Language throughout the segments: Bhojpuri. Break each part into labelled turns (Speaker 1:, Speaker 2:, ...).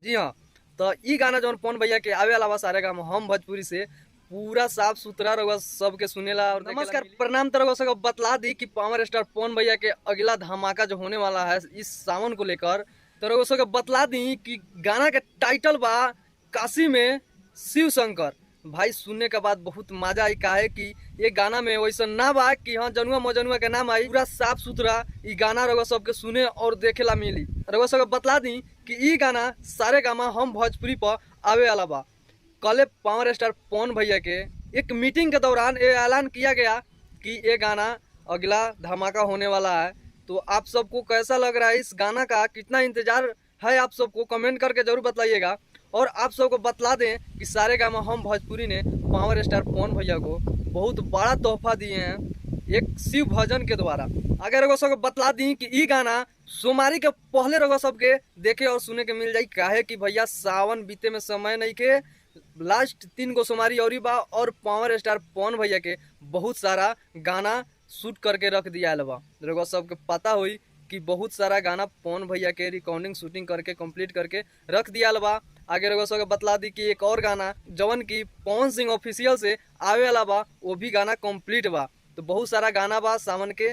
Speaker 1: जी हाँ। तो ई गाना जौन पवन भैया के आवे वाला बा सारे गाँव हम भोजपुरी से पूरा साफ सुथरा रहुआ सबके सुनेला और नमस्कार प्रणाम। तरह सबको बतला दी कि पावर स्टार पवन भैया के अगला धमाका जो होने वाला है इस सावन को लेकर, तो रहुआ सबको बतला दी कि गाना के टाइटल बा काशी में शिव शंकर। भाई सुनने के बाद बहुत मजा आई, काहे कि ये गाना में वैसा ना बा कि हाँ जनुआ मजनुआ के नाम आई, पूरा साफ सुथरा ई गाना रहुआ सबके सुने और देखेला मिली। रहुआ सबके बतला दी कि ई गाना सारे गामा हम भोजपुरी पर आवे वाला बा। कल पावर स्टार पवन भैया के एक मीटिंग के दौरान ये ऐलान किया गया कि ये गाना अगला धमाका होने वाला है। तो आप सबको कैसा लग रहा है इस गाना का, कितना इंतजार है आप सबको कमेंट करके जरूर बताइएगा। और आप सबको बतला दें कि सारे गामा हम भोजपुरी ने पावर स्टार पवन भैया को बहुत बड़ा तोहफा दिए हैं एक शिव भजन के द्वारा। अगर रगो सबको बतला दी कि ई गाना सोमवारी के पहले रगो सबके देखे और सुने के मिल जाई, काहे कि भैया सावन बीते में समय नहीं के, लास्ट 3 गो सोमवारी और बा और पावर स्टार पवन भैया के बहुत सारा गाना शूट करके रख दिया बा। रगो सबके पता हुई कि बहुत सारा गाना पवन भैया के रिकॉर्डिंग शूटिंग करके कंप्लीट करके रख दिया बा। आगे रगो सबके बतला दी कि एक और गाना जवन की पवन सिंह ऑफिशियल से आवे वाला बा, वो भी गाना कंप्लीट बा। तो बहुत सारा गाना बा सावन के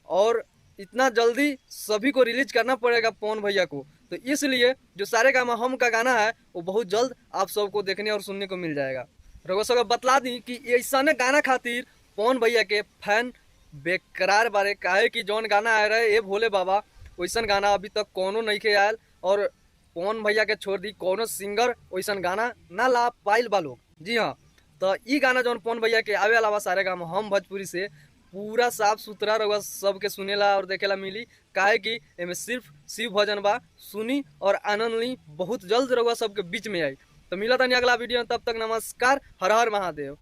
Speaker 1: और इतना जल्दी सभी को रिलीज करना पड़ेगा पवन भैया को। तो इसलिए जो सारे गामा हम का गाना है वो बहुत जल्द आप सबको देखने और सुनने को मिल जाएगा। रघुवर सबको बतला दी कि ऐसा गाना खातिर पवन भैया के फैन बेकरार बारे, काहे कि जौन गाना आ रहे ये भोले बाबा वैसा गाना अभी तक कोनो नहीं के आयल और पवन भैया के छोड़ दी कोनो सिंगर वैसा गाना ना ला पाइल बा लोग। जी हाँ। तो ई गाना जौन पवन भैया के आवे वाला सारे गाँव हम भोजपुरी से पूरा साफ सुथरा रहुआ सबके सुनेला और देखेला मिली, काहे कि एमे सिर्फ शिव भजन बा। सुनी और आनंद ली, बहुत जल्द रहुआ सबके बीच में आई। तो मिला था अगला वीडियो, तब तक नमस्कार, हर हर महादेव।